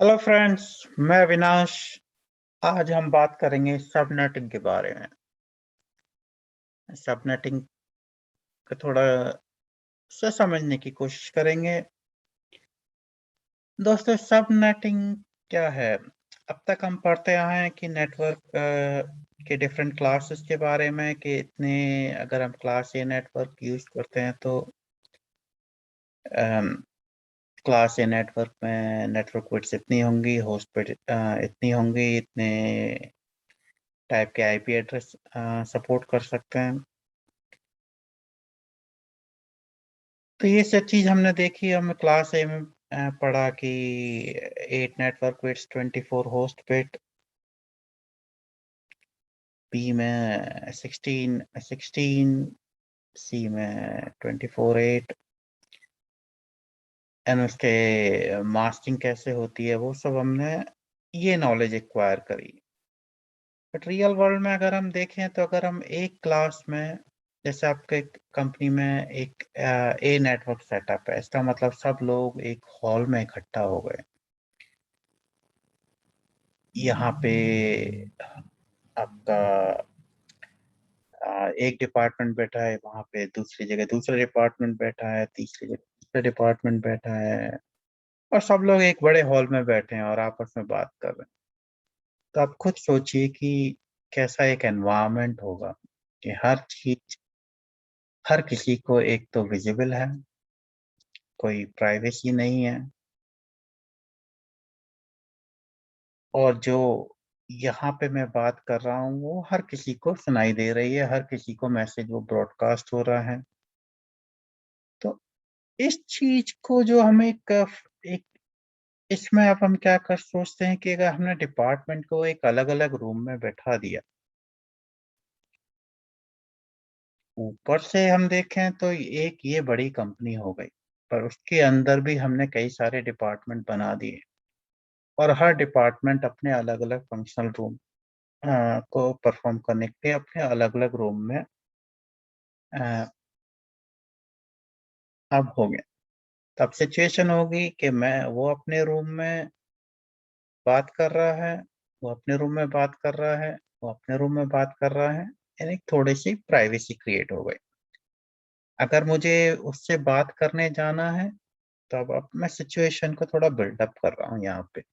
Hello friends. मैं अविनाश। आज हम बात करेंगे सबनेटिंग के बारे में। सबनेटिंग को थोड़ा सा समझने की कोशिश करेंगे। दोस्तों, सबनेटिंग क्या है? अब तक हम पढ़ते आए हैं कि नेटवर्क के डिफरेंट क्लासेस के बारे में, कि इतने अगर हम क्लास ए नेटवर्क यूज करते हैं तो क्लास ए नेटवर्क में नेटवर्क बिट्स इतनी होंगी, होस्ट बिट इतनी होंगी, इतने टाइप के आईपी एड्रेस सपोर्ट कर सकते हैं। तो ये सब चीज हमने देखी। हम क्लास ए में पढ़ा कि 8 network bits 24 host bit, B में 16 सी में 24 8, एंड उसके मास्किंग कैसे होती है वो सब हमने ये नॉलेज एक्वायर करी। बट रियल वर्ल्ड में अगर हम देखें तो अगर हम एक क्लास में, जैसे आपके कंपनी में एक ए नेटवर्क सेटअप है, इसका मतलब सब लोग एक हॉल में इकट्ठा हो गए। यहाँ पे आपका एक डिपार्टमेंट बैठा है, वहाँ पे दूसरी जगह दूसरा डिपार्टमेंट बैठा है, तीसरी जगह तीसरा डिपार्टमेंट बैठा है, और सब लोग एक बड़े हॉल में बैठे हैं और आपस में बात कर रहे हैं। तो आप खुद सोचिए कि कैसा एक एनवायरनमेंट होगा कि हर चीज हर किसी को एक तो विजिबल है, कोई प्राइवेसी नहीं है, और जो यहाँ पे मैं बात कर रहा हूँ वो हर किसी को सुनाई दे रही है, हर किसी को मैसेज वो ब्रॉडकास्ट हो रहा है। तो इस चीज को जो हम एक इसमें अब हम क्या कर सोचते हैं कि अगर हमने डिपार्टमेंट को एक अलग अलग रूम में बैठा दिया, ऊपर से हम देखें तो एक ये बड़ी कंपनी हो गई, पर उसके अंदर भी हमने कई सारे डिपार्टमेंट बना दिए, और हर डिपार्टमेंट अपने अलग अलग फंक्शनल रूम को परफॉर्म करने के लिए अपने अलग अलग रूम में अ, अब हो गया। तब सिचुएशन होगी कि मैं वो अपने रूम में बात कर रहा है, वो अपने रूम में बात कर रहा है, वो अपने रूम में बात कर रहा है, यानी थोड़ी सी प्राइवेसी क्रिएट हो गई। अगर मुझे उससे बात करने जाना है तो अब मैं सिचुएशन को थोड़ा बिल्डअप कर रहा हूँ यहाँ पे।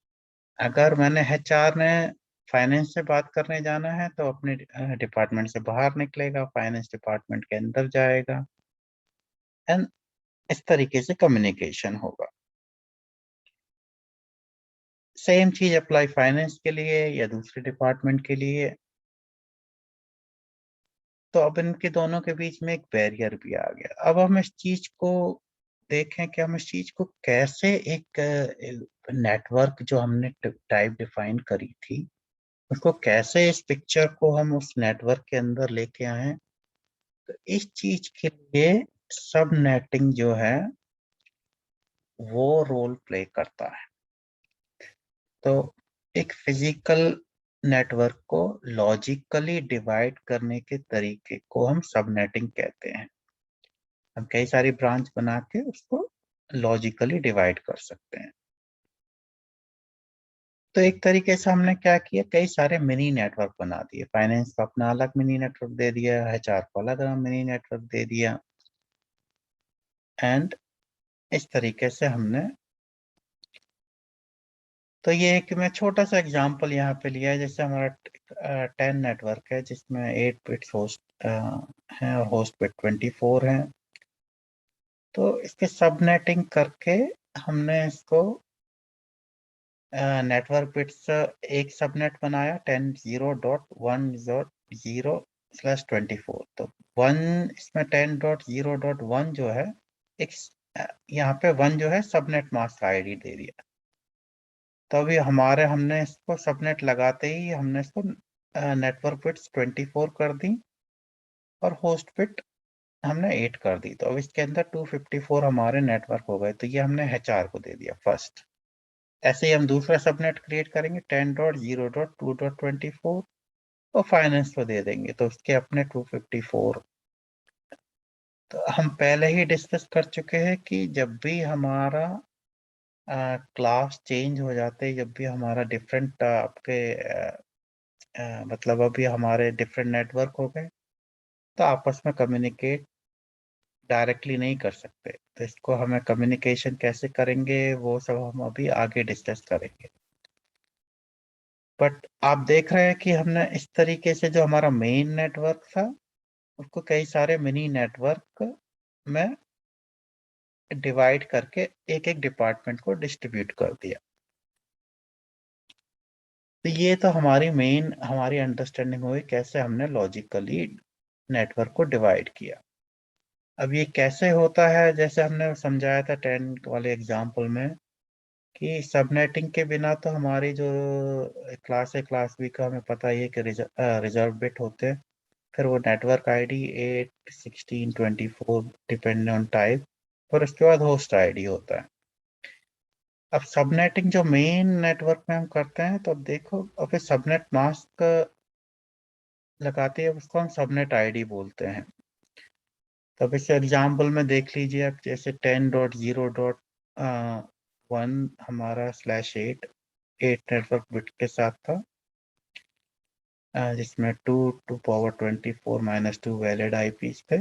अगर मैंने एचआर ने फाइनेंस से बात करने जाना है तो अपने डिपार्टमेंट से बाहर निकलेगा, फाइनेंस डिपार्टमेंट के अंदर जाएगा, एंड इस तरीके से कम्युनिकेशन होगा। सेम चीज अप्लाई फाइनेंस के लिए या दूसरे डिपार्टमेंट के लिए। तो अब इनके दोनों के बीच में एक बैरियर भी आ गया। अब हम इस चीज को देखें कि हम इस चीज को कैसे एक नेटवर्क जो हमने टाइप डिफाइन करी थी, उसको कैसे इस पिक्चर को हम उस नेटवर्क के अंदर लेके आए। तो इस चीज के लिए सब नेटिंग जो है वो रोल प्ले करता है। तो एक फिजिकल नेटवर्क को लॉजिकली डिवाइड करने के तरीके को हम सबनेटिंग कहते हैं। हम कई सारी ब्रांच बना के उसको लॉजिकली डिवाइड कर सकते हैं। तो एक तरीके से हमने क्या किया, कई सारे मिनी नेटवर्क बना दिए। फाइनेंस को अपना अलग मिनी नेटवर्क दे दिया, एचआर को अलग मिनी नेटवर्क दे दिया, एंड इस तरीके से हमने। तो ये एक मैं छोटा सा एग्जांपल यहाँ पे लिया है। जैसे हमारा 10 नेटवर्क है जिसमें 8 बिट्स होस्ट हैं और होस्ट बिट 24 हैं। तो इसके सबनेटिंग करके हमने इसको नेटवर्क बिट्स एक सबनेट बनाया, 10.0.1.0/24। तो वन इसमें 10.0.1 जो है एक यहाँ पे वन जो है सबनेट मास्क आईडी दे दिया। तो अभी हमने इसको सबनेट लगाते ही हमने इसको नेटवर्क बिट्स 24 कर दी और होस्ट बिट हमने 8 कर दी। तो अब इसके अंदर 254 हमारे नेटवर्क हो गए। तो ये हमने एचआर को दे दिया फर्स्ट। ऐसे ही हम दूसरा सबनेट क्रिएट करेंगे 10.0.2.24 और फाइनेंस को दे देंगे, तो उसके अपने 254। तो हम पहले ही डिस्कस कर चुके हैं कि जब भी हमारा क्लास चेंज हो जाते हैं जब भी हमारा डिफरेंट आपके मतलब अभी हमारे डिफरेंट नेटवर्क हो गए, तो आपस में कम्युनिकेट डायरेक्टली नहीं कर सकते। तो इसको हमें कम्युनिकेशन कैसे करेंगे वो सब हम अभी आगे डिस्कस करेंगे। बट आप देख रहे हैं कि हमने इस तरीके से जो हमारा मेन नेटवर्क था उसको कई सारे मिनी नेटवर्क में डिवाइड करके एक एक डिपार्टमेंट को डिस्ट्रीब्यूट कर दिया। तो ये तो हमारी अंडरस्टैंडिंग हुई कैसे हमने लॉजिकली नेटवर्क को डिवाइड किया। अब ये कैसे होता है, जैसे हमने समझाया था 10 वाले एग्जाम्पल में कि सबनेटिंग के बिना तो हमारी जो क्लास है क्लास बी का हमें पता ही है कि रिजर्व बिट होते हैं। फिर वो network ID 8 16 24 depending on type, और उसके बाद होस्ट आईडी होता है। अब सबनेटिंग जो मेन नेटवर्क में हम करते हैं, तो अब देखो, अब फिर सबनेट मास्क लगाते हैं, उसको हम सबनेट आईडी बोलते हैं। तो अब इस एग्जाम्पल में देख लीजिए आप, जैसे 10.0.1 हमारा /8 8 नेटवर्क बिट के साथ था, जिसमें 2 to the power 24 - 2 valid eyepiece थे।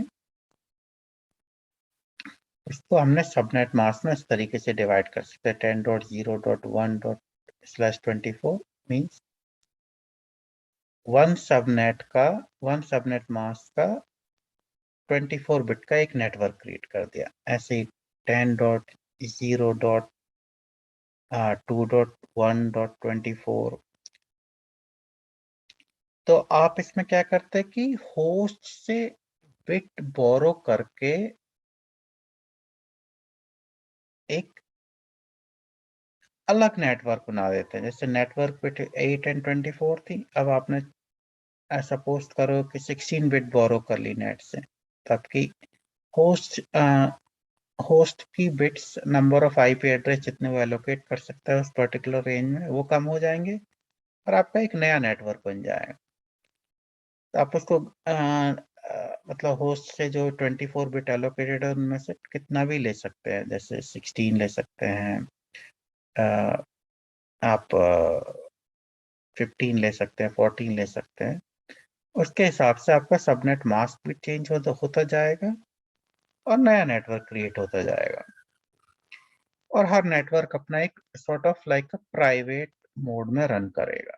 इसको हमने सबनेट मास्क में इस तरीके से डिवाइड कर सकते हैं। 10.0.1/24 मीन्स वन सबनेट मास्क का 24 बिट का एक नेटवर्क क्रिएट कर दिया। ऐसे ही 10.0.2.1.24। तो आप इसमें क्या करते हैं कि होस्ट से बिट बोरो करके एक अलग नेटवर्क बना देते हैं। जैसे नेटवर्क बिट 8 और 24 थी, अब आपने सपोज करो कि 16 बिट बोरो कर ली नेट से, तब की होस्ट होस्ट की bits, number of IP address जितने वो एलोकेट कर सकता है उस पर्टिकुलर रेंज में, वो कम हो जाएंगे और आपका एक नया नेटवर्क बन जाएगा। तो आप उसको मतलब होस्ट से जो 24 बिट एलोकेटेड है उनमें से कितना भी ले सकते हैं, जैसे 16 ले सकते हैं, अ, आप 15 ले सकते हैं, 14 ले सकते हैं। उसके हिसाब से आपका सबनेट मास्क भी चेंज होता जाएगा और नया नेटवर्क क्रिएट होता जाएगा। और हर नेटवर्क अपना एक sort of like private mode में रन करेगा।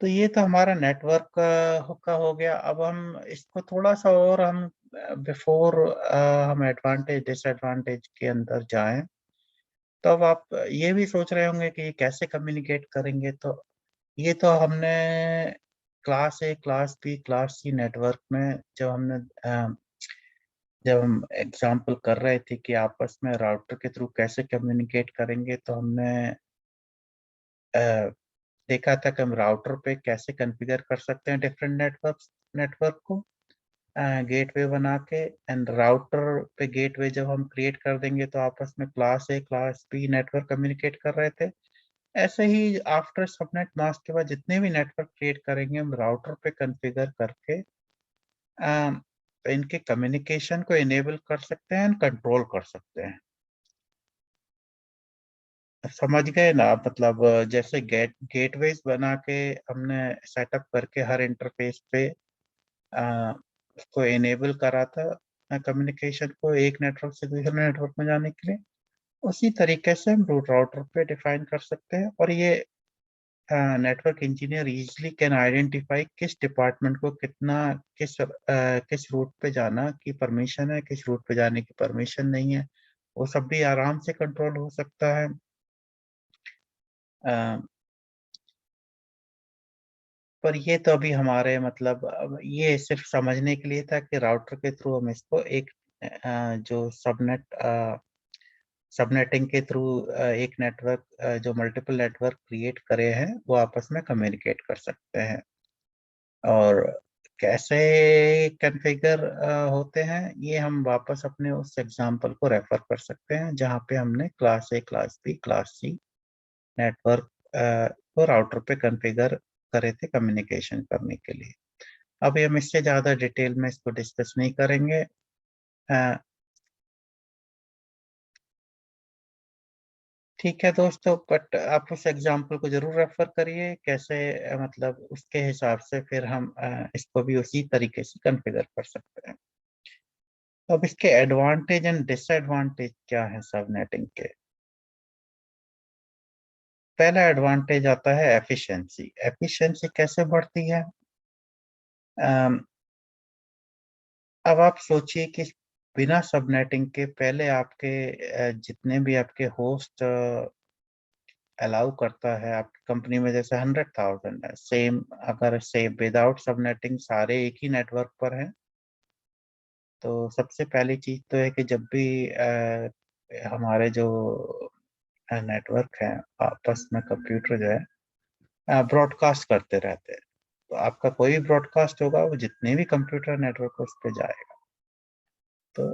तो ये तो हमारा नेटवर्क का हो गया। अब हम इसको थोड़ा सा और हम बिफोर हम एडवांटेज डिसएडवांटेज के अंदर जाएं, तो अब आप ये भी सोच रहे होंगे कि ये कैसे कम्युनिकेट करेंगे। तो ये तो हमने class A class B class C network में जब हम एग्जाम्पल कर रहे थे कि आपस में राउटर के थ्रू कैसे कम्युनिकेट करेंगे, तो हमने अ, देखा था कि हम राउटर पे कैसे कॉन्फ़िगर कर सकते हैं डिफरेंट नेटवर्क को गेटवे बना के। एंड राउटर पे गेटवे जब हम क्रिएट कर देंगे तो आपस में class A class B network communicate कर रहे थे। ऐसे ही आफ्टर सबनेट मास्क के बाद जितने भी नेटवर्क क्रिएट करेंगे हम राउटर पे कॉन्फ़िगर करके इनके कम्युनिकेशन को इनेबल कर सकते हैं एंड कंट्रोल कर सकते हैं। समझ गए ना आप? मतलब जैसे गेटवेज बना के हमने सेटअप करके हर इंटरफेस पे अ, उसको इनेबल करा था कम्युनिकेशन को एक नेटवर्क से दूसरे नेटवर्क में जाने के लिए। उसी तरीके से हम रूट राउटर पे डिफाइन कर सकते हैं, और ये network engineer easily can identify किस डिपार्टमेंट को कितना किस रूट पे जाना की परमिशन है, किस रूट पे जाने की परमिशन नहीं है। वो सब भी आराम से कंट्रोल हो सकता है। अ, पर ये तो अभी हमारे मतलब अब ये सिर्फ समझने के लिए था कि राउटर के थ्रू हम इसको एक जो सबनेटिंग के थ्रू एक नेटवर्क जो मल्टीपल नेटवर्क क्रिएट करे हैं वो आपस में कम्युनिकेट कर सकते हैं। और कैसे कॉन्फ़िगर होते हैं, ये हम वापस अपने उस एग्जांपल को रेफर कर सकते हैं जहाँ पे हमने class A class B class C network को राउटर पे कॉन्फ़िगर करे थे कम्युनिकेशन करने के लिए। अभी हम इससे ज़्यादा डिटेल में इसको डिस्कस नहीं करेंगे। ठीक है दोस्तों, बट आप उस एग्जाम्पल को जरूर रेफर करिए कैसे मतलब उसके हिसाब से फिर हम इसको भी उसी तरीके से कॉन्फ़िगर कर सकते हैं। अब इसके एडवांटेज एंड डिसएडवांटेज क्या है सबनेटिंग के। पहला एडवांटेज आता है एफिशिएंसी। एफिशिएंसी कैसे बढ़ती है? अम, अब आप सोचिए कि बिना सबनेटिंग के पहले आपके जितने भी आपके होस्ट अलाउ करता है आपकी कंपनी में, जैसे 100,000 है सेम, अगर से विदाउट सबनेटिंग सारे एक ही नेटवर्क पर हैं, तो सबसे पहली चीज तो है कि जब भी हमारे जो नेटवर्क है आपस में कंप्यूटर जो है ब्रॉडकास्ट करते रहते हैं, तो आपका कोई भी ब्रॉडकास्ट होगा वो जितने भी कंप्यूटर नेटवर्क उस पर जाएगा। तो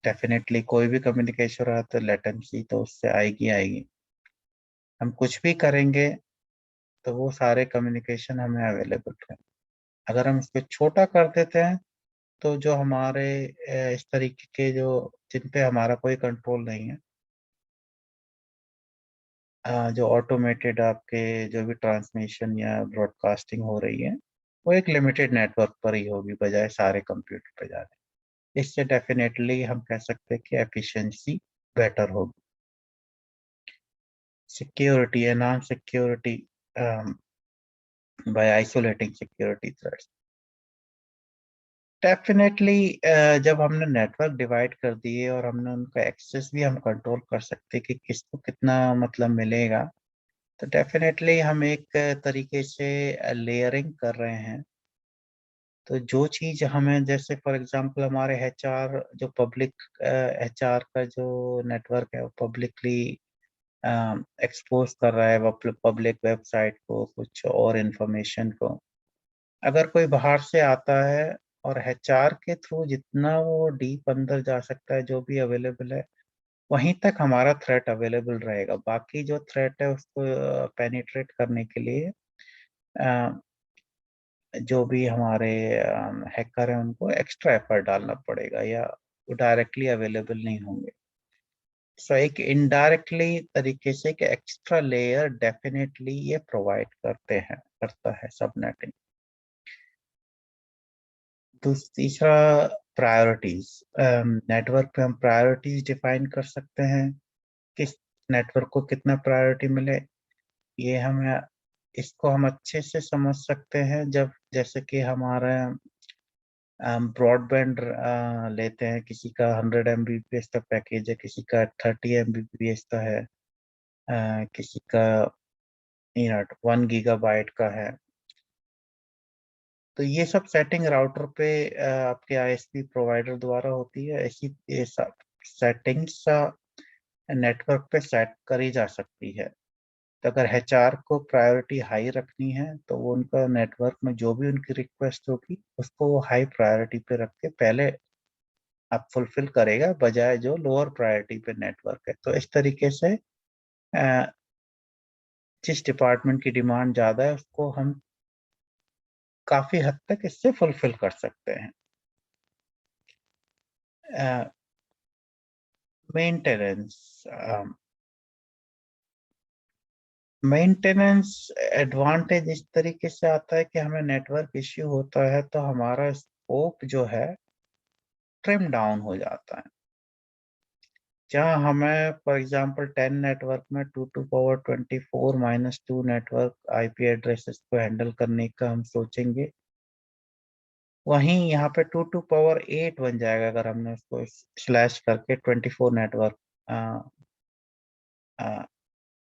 डेफिनेटली कोई भी कम्युनिकेशन रहा तो लेटेंसी तो उससे आएगी आएगी। हम कुछ भी करेंगे तो वो सारे कम्युनिकेशन हमें अवेलेबल है। अगर हम इसको छोटा कर देते हैं तो जो हमारे इस तरीके के जो जिन पे हमारा कोई कंट्रोल नहीं है, जो ऑटोमेटेड आपके जो भी ट्रांसमिशन या ब्रॉडकास्टिंग हो रही है वो एक लिमिटेड नेटवर्क पर ही होगी बजाय सारे कंप्यूटर पे जाने। इससे डेफिनेटली हम कह सकते हैं कि एफिशिएंसी बेटर होगी। सिक्योरिटी है, non security bye isolating security threats. Definitely जब हमने नेटवर्क डिवाइड कर दिए और हमने उनका एक्सेस भी हम कंट्रोल कर सकते कि किसको कितना मतलब मिलेगा, तो डेफिनेटली हम एक तरीके से लेयरिंग कर रहे हैं। तो जो चीज हमें, जैसे फॉर एग्जांपल हमारे एचआर जो पब्लिक एचआर का जो नेटवर्क है वो पब्लिकली एक्सपोज कर रहा है पब्लिक वेबसाइट को कुछ और इंफॉर्मेशन को। अगर कोई बाहर से आता है और एचआर के थ्रू जितना वो डीप अंदर जा सकता है जो भी अवेलेबल है वहीं तक हमारा थ्रेट अवेलेबल रहेगा। बाकी जो थ्रेट है उसको पेनिट्रेट करने के लिए अ, जो भी हमारे हैकर हैं उनको एक्स्ट्रा एफर्ट डालना पड़ेगा या वो डायरेक्टली अवेलेबल नहीं होंगे। सो एक इनडायरेक्टली तरीके से एक एक्स्ट्रा लेयर डेफिनेटली ये प्रोवाइड करता है सबनेटिंग। तीसरा, प्रायोरिटीज। नेटवर्क पे हम प्रायोरिटीज डिफाइन कर सकते हैं, किस नेटवर्क को कितना प्रायोरिटी मिले। ये हम इसको हम अच्छे से समझ सकते हैं जब जैसे कि हमारा ब्रॉडबैंड लेते हैं, किसी का 100 MBPS का पैकेज है, किसी का 30 MBPS का है, किसी का 1 GB का है। तो ये सब सेटिंग राउटर पे आपके आईएसपी प्रोवाइडर द्वारा होती है। ऐसी ये सब सेटिंग्स नेटवर्क पे सेट करी जा सकती है। तो अगर एचआर को प्रायोरिटी हाई रखनी है तो वो उनका नेटवर्क में जो भी उनकी रिक्वेस्ट होगी उसको वो हाई प्रायोरिटी पे रख के पहले आप फुलफिल करेगा, बजाय जो लोअर प्रायोरिटी पे नेटवर्क है। तो इस तरीके से जिस डिपार्टमेंट की डिमांड ज़्यादा है उसको हम काफ़ी हद तक इससे फुलफिल कर सकते हैं। मेंटेनेंस। मेंटेनेंस एडवांटेज इस तरीके से आता है कि हमें नेटवर्क इश्यू होता है तो हमारा स्कोप जो है ट्रिम डाउन हो जाता है। जहाँ हमें फॉर एग्जांपल 10 नेटवर्क में 2 to the power 24 - 2 network IP addresses को हैंडल करने का हम सोचेंगे, वहीं यहाँ पे 2 to the power 8 बन जाएगा अगर हमने उसको स्लैश करके 24 नेटवर्क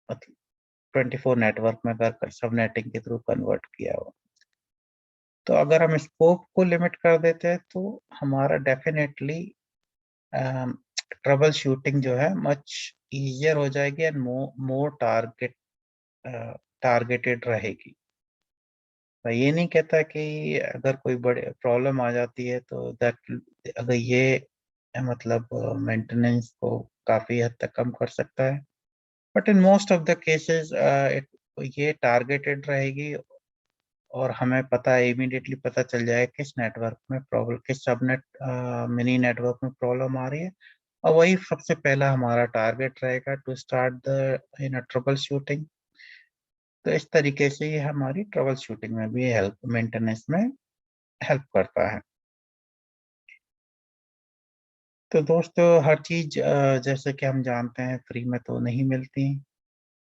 मतलब 24 नेटवर्क में अगर सबनेटिंग के थ्रू कन्वर्ट किया हो। तो अगर हम स्कोप को लिमिट कर देते हैं तो हमारा डेफिनेटली ट्रबल शूटिंग जो है मच इजियर हो जाएगी एंड मोर टारगेटेड रहेगी। मैं ये नहीं कहता कि अगर कोई बड़े प्रॉब्लम आ जाती है तो दैट अगर ये मतलब मेंटेनेंस को काफ़ी हद तक कम कर सकता है, but in most of the cases ये टारगेटेड रहेगी और हमें पता है, इमीडिएटली पता चल जाए किस नेटवर्क में प्रॉब्लम, किस सबनेट मिनी नेटवर्क में प्रॉब्लम आ रही है। और वही सबसे पहला हमारा टारगेट रहेगा, to start the in troubleshooting. तो इस तरीके से ये हमारी ट्रबल शूटिंग में भी हेल्प, मेंटेनेंस में हेल्प करता है। तो दोस्तों, हर चीज जैसे कि हम जानते हैं फ्री में तो नहीं मिलती।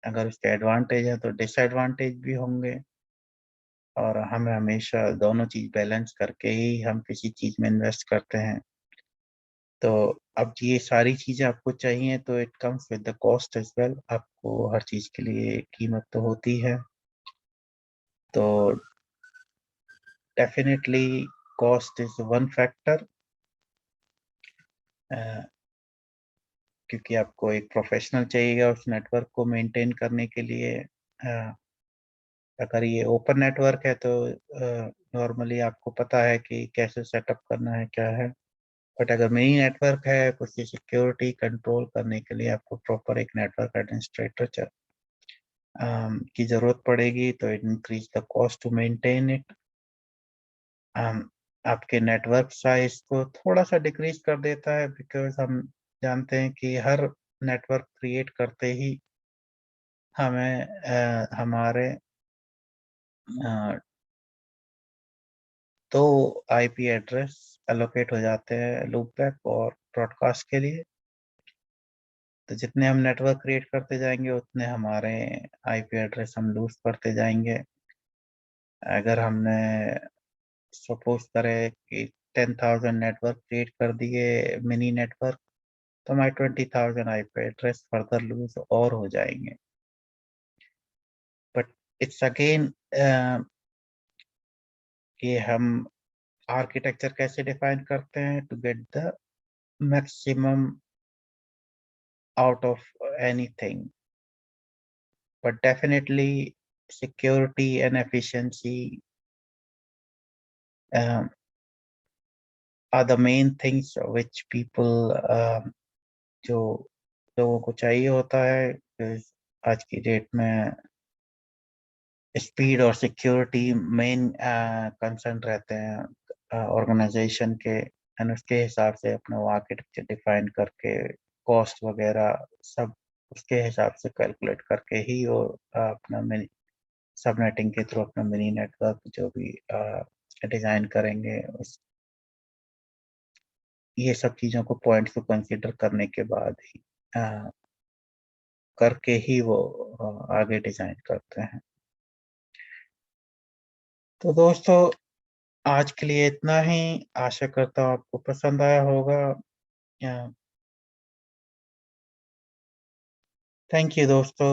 अगर उसके एडवांटेज है तो डिसएडवांटेज भी होंगे, और हमें हमेशा दोनों चीज बैलेंस करके ही हम किसी चीज में इन्वेस्ट करते हैं। तो अब ये सारी चीजें आपको चाहिए तो it comes with the cost as well. आपको हर चीज के लिए कीमत तो होती है। तो definitely cost is one factor, क्योंकि आपको एक प्रोफेशनल चाहिएगा उस नेटवर्क को मेंटेन करने के लिए। अगर ये ओपन नेटवर्क है तो नॉर्मली आपको पता है कि कैसे सेटअप करना है, क्या है। बट अगर मिनी नेटवर्क है, उसकी सिक्योरिटी कंट्रोल करने के लिए आपको प्रॉपर एक नेटवर्क एडमिनिस्ट्रेटर की जरूरत पड़ेगी। तो it increase the cost to maintain it. आपके नेटवर्क साइज को थोड़ा सा डिक्रीज कर देता है, बिकॉज हम जानते हैं कि हर नेटवर्क क्रिएट करते ही हमें हमारे दो आईपी एड्रेस एलोकेट हो जाते हैं लूपबैक और ब्रॉडकास्ट के लिए। तो जितने हम नेटवर्क क्रिएट करते जाएंगे उतने हमारे आईपी एड्रेस हम लूज करते जाएंगे। अगर हमने सपोज करें कि 10,000 नेटवर्क क्रिएट कर दिए मिनी नेटवर्क, तो हमारे 20,000 आईपी एड्रेस फर्दर लूज और हो जाएंगे। बट इट्स अगेन कि हम आर्किटेक्चर कैसे डिफाइन करते हैं to get the maximum out of anything. But definitely security and efficiency um, are the main things which people जो लोगों को चाहिए होता है। because आज की डेट में स्पीड और सिक्योरिटी मेन कंसर्न रहते हैं ऑर्गेनाइजेशन के। एंड उसके हिसाब से अपना वो आर्किटेक्चर डिफाइन करके कॉस्ट वगैरह सब उसके हिसाब से कैलकुलेट करके ही वो अपना सबनेटिंग के थ्रू अपना मिनी नेटवर्क जो भी डिजाइन करेंगे, उस ये सब चीजों को पॉइंट्स को कंसीडर करने के बाद ही करके ही वो आगे डिजाइन करते हैं। तो दोस्तों, आज के लिए इतना ही। आशा करता हूँ आपको पसंद आया होगा। थैंक यू दोस्तों।